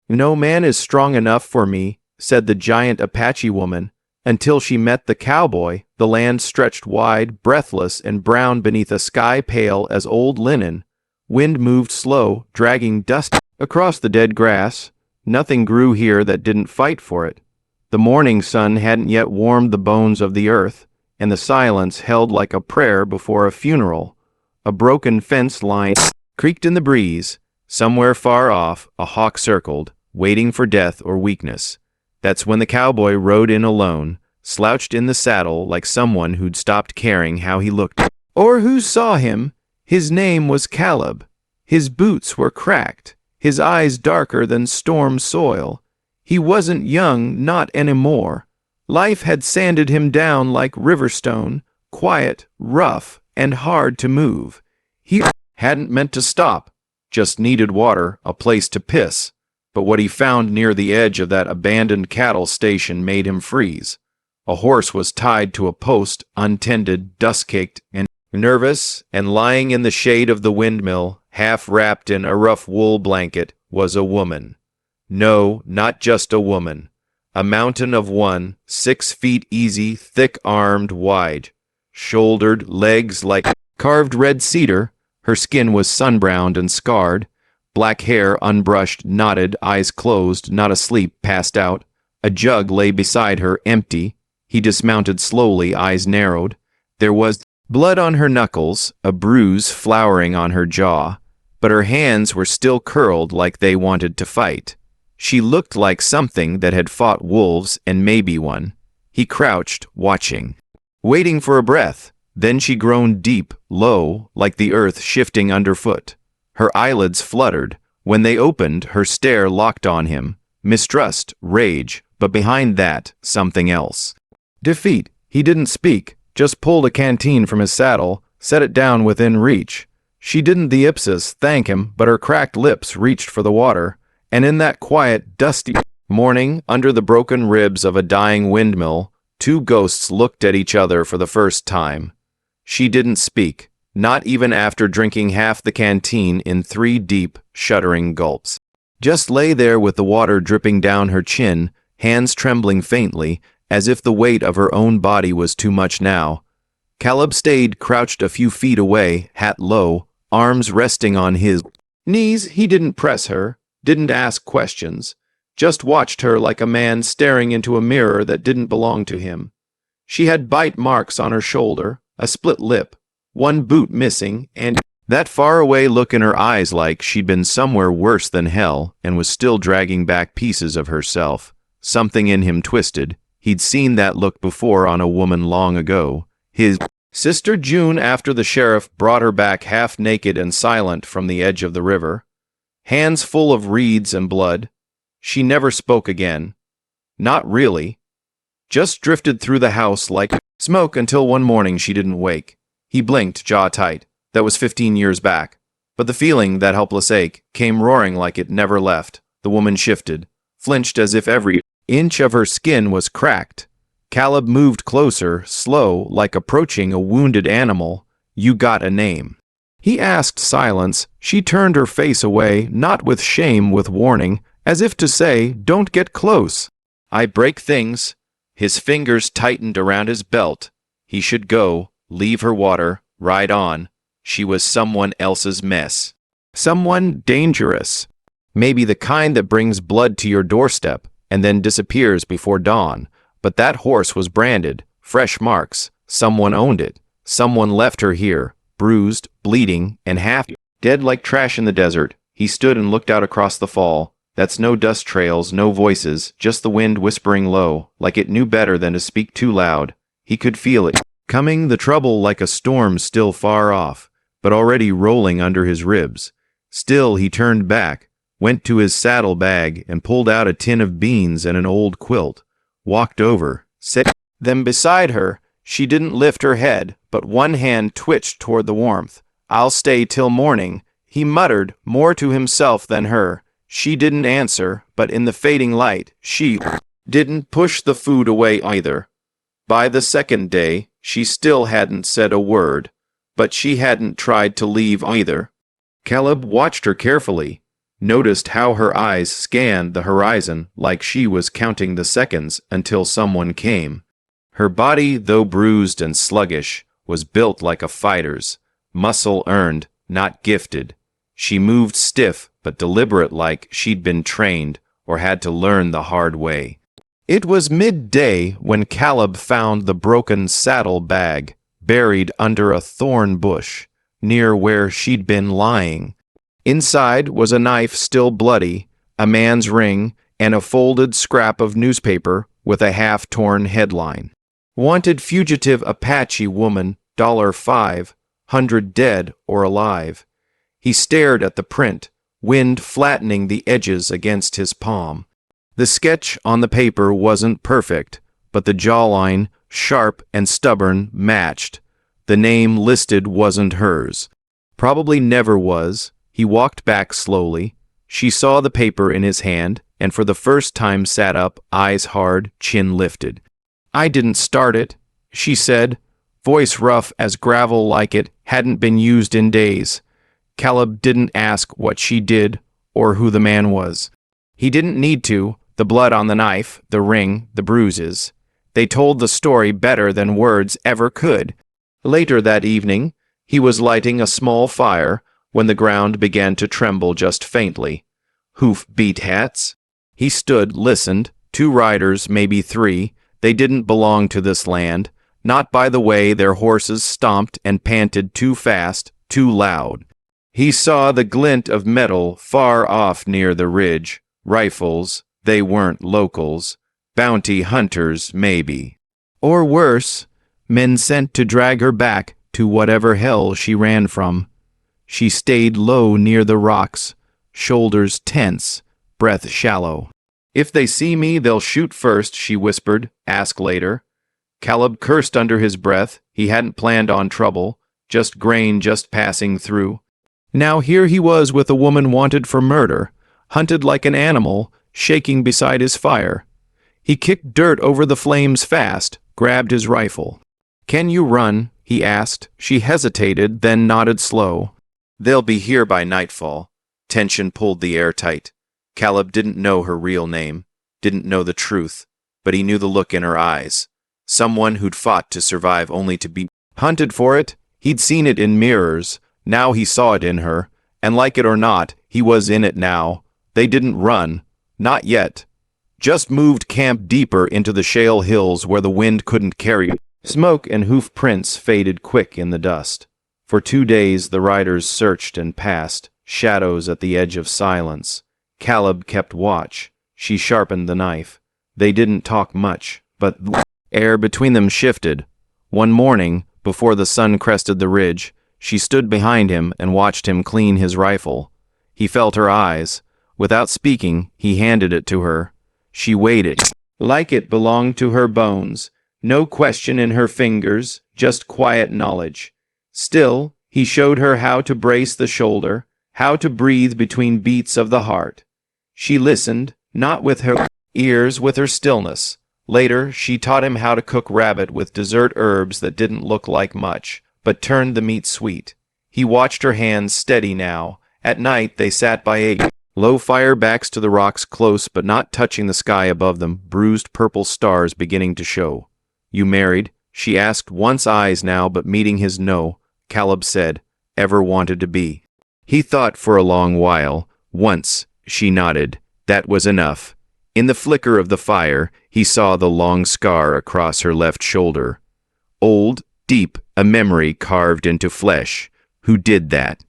"No man is strong enough for me," said the giant Apache woman. Until she met the cowboy, the land stretched wide, breathless, and brown beneath a sky pale as old linen. Wind moved slow, dragging dust across the dead grass. Nothing grew here that didn't fight for it. The morning sun hadn't yet warmed the bones of the earth, and the silence held like a prayer before a funeral. A broken fence line creaked in the breeze. Somewhere far off, a hawk circled, waiting for death or weakness. That's when the cowboy rode in alone, slouched in the saddle like someone who'd stopped caring how he looked, or who saw him. His name was Caleb. His boots were cracked, his eyes darker than storm soil. He wasn't young, not anymore. Life had sanded him down like riverstone, quiet, rough, and hard to move. He hadn't meant to stop, just needed water, a place to piss. But what he found near the edge of that abandoned cattle station made him freeze. A horse was tied to a post, untended, dust-caked, and nervous, and lying in the shade of the windmill, half wrapped in a rough wool blanket, was a woman. No, not just a woman. A mountain of one, 6 feet easy, thick-armed, wide, shouldered, legs like carved red cedar. Her skin was sun-browned and scarred. Black hair, unbrushed, knotted, eyes closed, not asleep, passed out. A jug lay beside her, empty. He dismounted slowly, eyes narrowed. There was blood on her knuckles, a bruise flowering on her jaw, but her hands were still curled like they wanted to fight. She looked like something that had fought wolves and maybe won. He crouched, watching, waiting for a breath. Then she groaned deep, low, like the earth shifting underfoot. Her eyelids fluttered. When they opened, her stare locked on him. Mistrust, rage, but behind that, something else. Defeat. He didn't speak, just pulled a canteen from his saddle, set it down within reach. She didn't the ipsis thank him, but her cracked lips reached for the water. And in that quiet, dusty morning, under the broken ribs of a dying windmill, 2 ghosts looked at each other for the first time. She didn't speak. Not even after drinking half the canteen in 3 deep, shuddering gulps. Just lay there with the water dripping down her chin, hands trembling faintly, as if the weight of her own body was too much now. Caleb stayed crouched a few feet away, hat low, arms resting on his knees. He didn't press her, didn't ask questions, just watched her like a man staring into a mirror that didn't belong to him. She had bite marks on her shoulder, a split lip, 1 boot missing, and that faraway look in her eyes like she'd been somewhere worse than hell and was still dragging back pieces of herself. Something in him twisted. He'd seen that look before on a woman long ago. His sister June, after the sheriff brought her back half-naked and silent from the edge of the river. Hands full of reeds and blood. She never spoke again. Not really. Just drifted through the house like smoke until one morning she didn't wake. He blinked, jaw tight. That was 15 years back. But the feeling, that helpless ache, came roaring like it never left. The woman shifted, flinched as if every inch of her skin was cracked. Caleb moved closer, slow, like approaching a wounded animal. "You got a name?" He asked. Silence. She turned her face away, not with shame, with warning, as if to say, "Don't get close." "I break things." His fingers tightened around his belt. He should go. Leave her water, ride on. She was someone else's mess. Someone dangerous. Maybe the kind that brings blood to your doorstep and then disappears before dawn. But that horse was branded, fresh marks. Someone owned it. Someone left her here, bruised, bleeding, and half dead like trash in the desert. He stood and looked out across the fall. That's no dust trails, no voices, just the wind whispering low, like it knew better than to speak too loud. He could feel it. Coming, the trouble like a storm still far off, but already rolling under his ribs. Still he turned back, went to his saddle bag and pulled out a tin of beans and an old quilt, walked over, set them beside her. She didn't lift her head, but one hand twitched toward the warmth. "I'll stay till morning," he muttered, more to himself than her. She didn't answer, but in the fading light, she didn't push the food away either. By the second day, she still hadn't said a word, but she hadn't tried to leave either. Caleb watched her carefully. noticed how her eyes scanned the horizon like she was counting the seconds until someone came. Her body, though bruised and sluggish, was built like a fighter's, muscle earned, not gifted. She moved stiff but deliberate like she'd been trained or had to learn the hard way. It was midday when Caleb found the broken saddle bag buried under a thorn bush near where she'd been lying. Inside was a knife still bloody, a man's ring, and a folded scrap of newspaper with a half-torn headline. Wanted fugitive Apache woman, $500 dead or alive. He stared at the print, wind flattening the edges against his palm. The sketch on the paper wasn't perfect, but the jawline, sharp and stubborn, matched. The name listed wasn't hers. Probably never was. He walked back slowly. She saw the paper in his hand, and for the first time sat up, eyes hard, chin lifted. "I didn't start it," she said, voice rough as gravel like it hadn't been used in days. Caleb didn't ask what she did or who the man was. He didn't need to. The blood on the knife, the ring, the bruises. They told the story better than words ever could. Later that evening, he was lighting a small fire when the ground began to tremble just faintly. Hoof-beat hats. He stood, listened. 2 riders, maybe 3. They didn't belong to this land, not by the way their horses stomped and panted too fast, too loud. He saw the glint of metal far off near the ridge. Rifles. They weren't locals. Bounty hunters, maybe. Or worse, men sent to drag her back to whatever hell she ran from. She stayed low near the rocks, shoulders tense, breath shallow. "If they see me, they'll shoot first," she whispered, ask later. Caleb cursed under his breath. He hadn't planned on trouble, just grain just passing through. Now here he was with a woman wanted for murder, hunted like an animal, shaking beside his fire. He kicked dirt over the flames fast, grabbed his rifle. "Can you run?" he asked. She hesitated, then nodded slow. "They'll be here by nightfall." Tension pulled the air tight. Caleb didn't know her real name, didn't know the truth, but he knew the look in her eyes. Someone who'd fought to survive only to be hunted for it. He'd seen it in mirrors. Now he saw it in her, and like it or not, he was in it now. They didn't run. Not yet. Just moved camp deeper into the shale hills where the wind couldn't carry. Smoke and hoof prints faded quick in the dust. For 2 days the riders searched and passed, shadows at the edge of silence. Caleb kept watch. She sharpened the knife. They didn't talk much, but the air between them shifted. One morning, before the sun crested the ridge, she stood behind him and watched him clean his rifle. He felt her eyes. Without speaking, he handed it to her. She waited. Like it belonged to her bones. No question in her fingers, just quiet knowledge. Still, he showed her how to brace the shoulder, how to breathe between beats of the heart. She listened, not with her ears, with her stillness. Later, she taught him how to cook rabbit with dessert herbs that didn't look like much, but turned the meat sweet. He watched her hands steady now. At night, they sat by a low fire, backs to the rocks, close but not touching the sky above them, bruised purple stars beginning to show. "You married?" she asked, once eyes now, but meeting his no. Caleb said, "Ever wanted to be?" He thought for a long while. Once, she nodded. That was enough. In the flicker of the fire, he saw the long scar across her left shoulder. Old, deep, a memory carved into flesh. Who did that?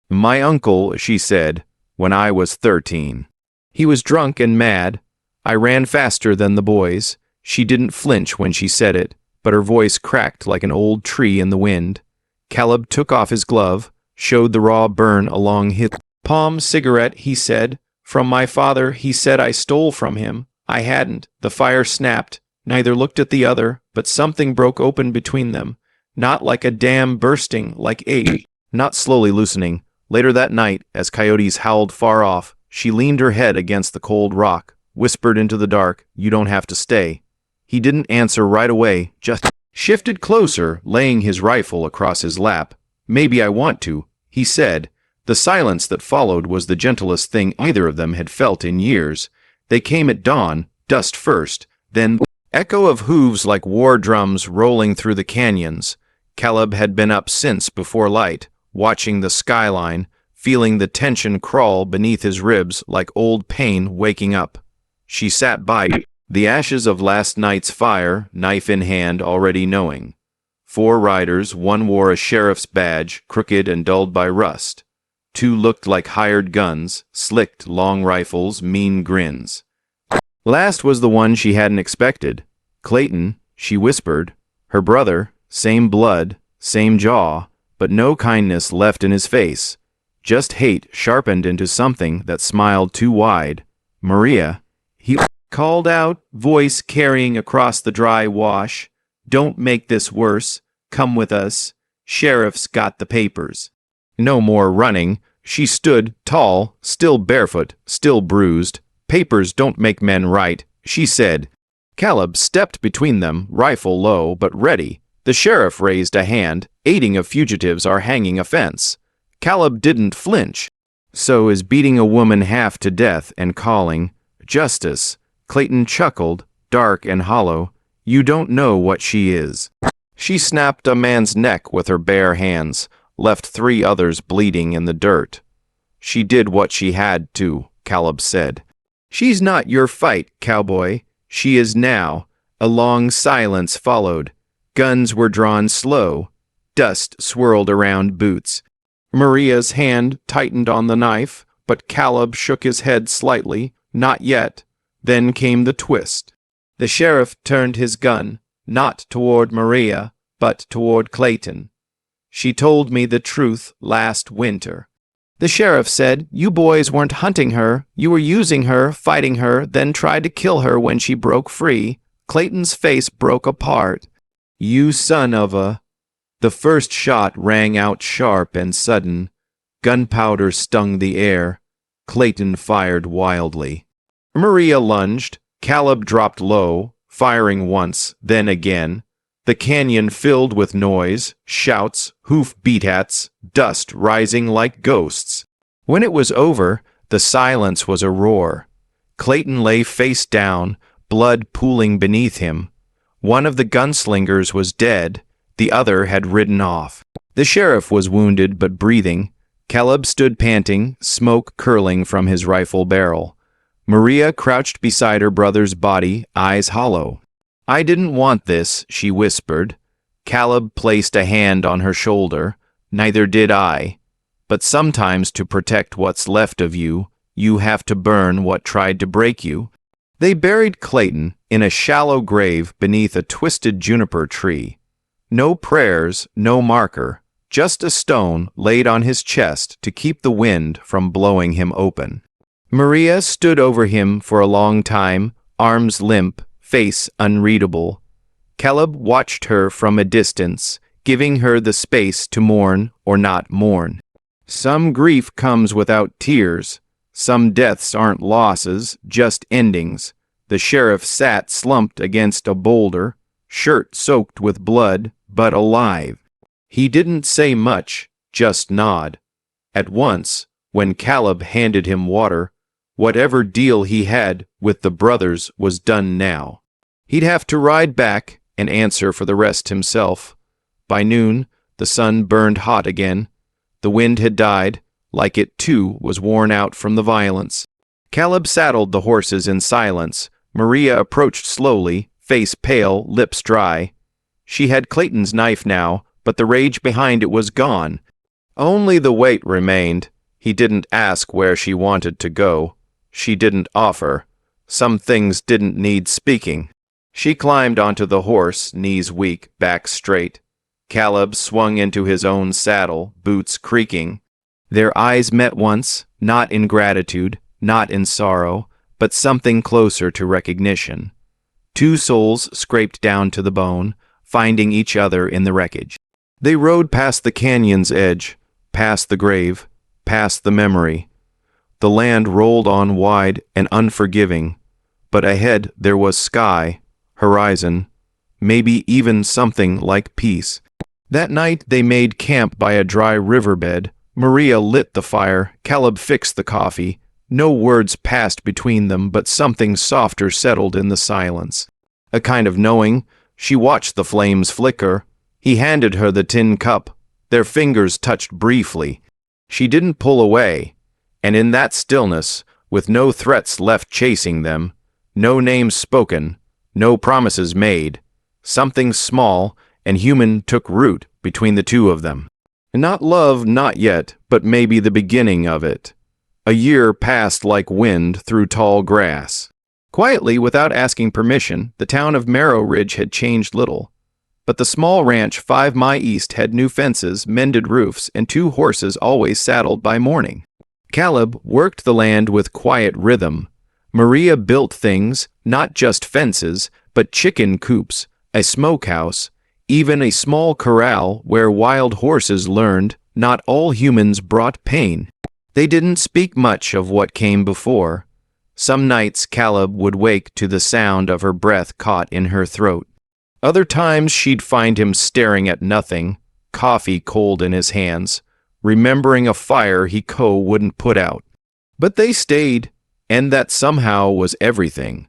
"My uncle," she said, "when I was 13. He was drunk and mad. I ran faster than the boys." She didn't flinch when she said it, but her voice cracked like an old tree in the wind. Caleb took off his glove, showed the raw burn along his palm. "Cigarette," he said. "From my father. He said I stole from him. I hadn't." The fire snapped. Neither looked at the other, but something broke open between them. Not like a dam bursting, like a not slowly loosening. Later that night, as coyotes howled far off, she leaned her head against the cold rock, whispered into the dark, "You don't have to stay." He didn't answer right away, just shifted closer, laying his rifle across his lap. "Maybe I want to," he said, The silence that followed was the gentlest thing either of them had felt in years. They came at dawn, dust first, then echo of hooves like war drums rolling through the canyons. Caleb had been up since before light, watching the skyline, feeling the tension crawl beneath his ribs like old pain waking up. She sat by, the ashes of last night's fire, knife in hand, already knowing. 4 riders, 1 wore a sheriff's badge, crooked and dulled by rust. 2 looked like hired guns, slicked long rifles, mean grins. Last was the one she hadn't expected. Clayton, she whispered. Her brother, same blood, same jaw, but no kindness left in his face. Just hate sharpened into something that smiled too wide. Maria, he called out, voice carrying across the dry wash. Don't make this worse. Come with us. Sheriff's got the papers. No more running. She stood, tall, still barefoot, still bruised. Papers don't make men right, she said. Caleb stepped between them, rifle low but ready. The sheriff raised a hand, aiding of fugitives are hanging a fence. Caleb didn't flinch. So is beating a woman half to death and calling, Justice. Clayton chuckled, dark and hollow. You don't know what she is. She snapped a man's neck with her bare hands, left 3 others bleeding in the dirt. She did what she had to, Caleb said. She's not your fight, Cowboy. She is now. A long silence followed. Guns were drawn slow. Dust swirled around boots. Maria's hand tightened on the knife, but Caleb shook his head slightly. Not yet. Then came the twist. The sheriff turned his gun, not toward Maria, but toward Clayton. She told me the truth last winter. The sheriff said, you boys weren't hunting her. You were using her, fighting her, then tried to kill her when she broke free. Clayton's face broke apart. You son of a... The first shot rang out sharp and sudden. Gunpowder stung the air. Clayton fired wildly. Maria lunged. Caleb dropped low, firing once, then again. The canyon filled with noise, shouts, hoof beat-ats, dust rising like ghosts. When it was over, the silence was a roar. Clayton lay face down, blood pooling beneath him. One of the gunslingers was dead, the other had ridden off. The sheriff was wounded but breathing. Caleb stood panting, smoke curling from his rifle barrel. Maria crouched beside her brother's body, eyes hollow. I didn't want this, she whispered. Caleb placed a hand on her shoulder. Neither did I. But sometimes to protect what's left of you, you have to burn what tried to break you. They buried Clayton in a shallow grave beneath a twisted juniper tree. No prayers, no marker, just a stone laid on his chest to keep the wind from blowing him open. Maria stood over him for a long time, arms limp, face unreadable. Caleb watched her from a distance, giving her the space to mourn or not mourn. Some grief comes without tears. Some deaths aren't losses, just endings. The sheriff sat slumped against a boulder, shirt soaked with blood, but alive. He didn't say much, just nod. At once, when Caleb handed him water, whatever deal he had with the brothers was done now. He'd have to ride back and answer for the rest himself. By noon, the sun burned hot again. The wind had died, like it too was worn out from the violence. Caleb saddled the horses in silence. Maria approached slowly, face pale, lips dry. She had Clayton's knife now, but the rage behind it was gone. Only the weight remained. He didn't ask where she wanted to go. She didn't offer. Some things didn't need speaking. She climbed onto the horse, knees weak, back straight. Caleb swung into his own saddle, boots creaking. Their eyes met once, not in gratitude, not in sorrow, but something closer to recognition. 2 souls scraped down to the bone, finding each other in the wreckage. They rode past the canyon's edge, past the grave, past the memory. The land rolled on wide and unforgiving, but ahead there was sky, horizon, maybe even something like peace. That night they made camp by a dry riverbed, Maria lit the fire, Caleb fixed the coffee. No words passed between them, but something softer settled in the silence. A kind of knowing. She watched the flames flicker. He handed her the tin cup. Their fingers touched briefly. She didn't pull away, and in that stillness, with no threats left chasing them, no names spoken, no promises made, something small and human took root between the two of them. Not love, not yet, but maybe the beginning of it. A year passed like wind through tall grass. Quietly, without asking permission, the town of Marrow Ridge had changed little. But the small ranch 5 miles east had new fences, mended roofs, and 2 horses always saddled by morning. Caleb worked the land with quiet rhythm. Maria built things, not just fences, but chicken coops, a smokehouse, even a small corral where wild horses learned not all humans brought pain. They didn't speak much of what came before. Some nights Caleb would wake to the sound of her breath caught in her throat. Other times she'd find him staring at nothing, coffee cold in his hands, remembering a fire he wouldn't put out. But they stayed, and that somehow was everything.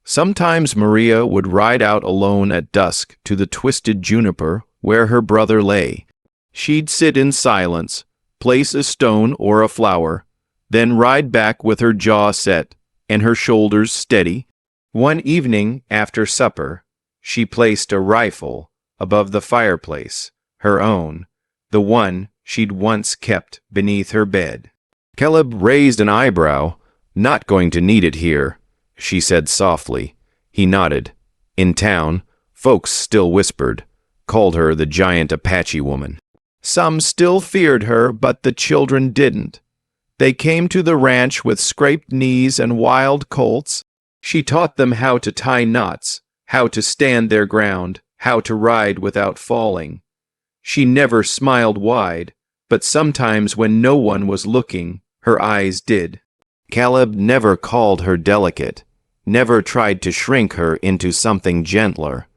Sometimes Maria would ride out alone at dusk to the twisted juniper where her brother lay. She'd sit in silence, place a stone or a flower, then ride back with her jaw set and her shoulders steady. One evening after supper, she placed a rifle above the fireplace, her own, the one she'd once kept beneath her bed. Caleb raised an eyebrow. "Not going to need it here," she said softly. He nodded. In town, folks still whispered, called her the giant Apache woman. Some still feared her, but the children didn't. They came to the ranch with scraped knees and wild colts. She taught them how to tie knots, how to stand their ground, how to ride without falling. She never smiled wide, but sometimes when no one was looking, her eyes did. Caleb never called her delicate, never tried to shrink her into something gentler,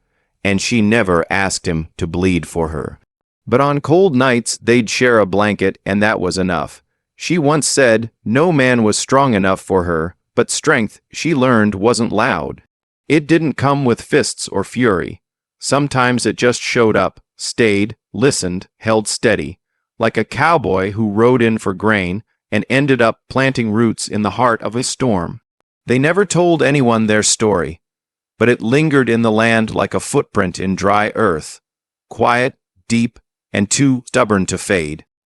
and she never asked him to bleed for her. But on cold nights they'd share a blanket, and that was enough. She once said no man was strong enough for her, but strength, she learned, wasn't loud. It didn't come with fists or fury. Sometimes it just showed up, stayed, listened, held steady, like a cowboy who rode in for grain and ended up planting roots in the heart of a storm. They never told anyone their story, but it lingered in the land like a footprint in dry earth, quiet, deep, and too stubborn to fade.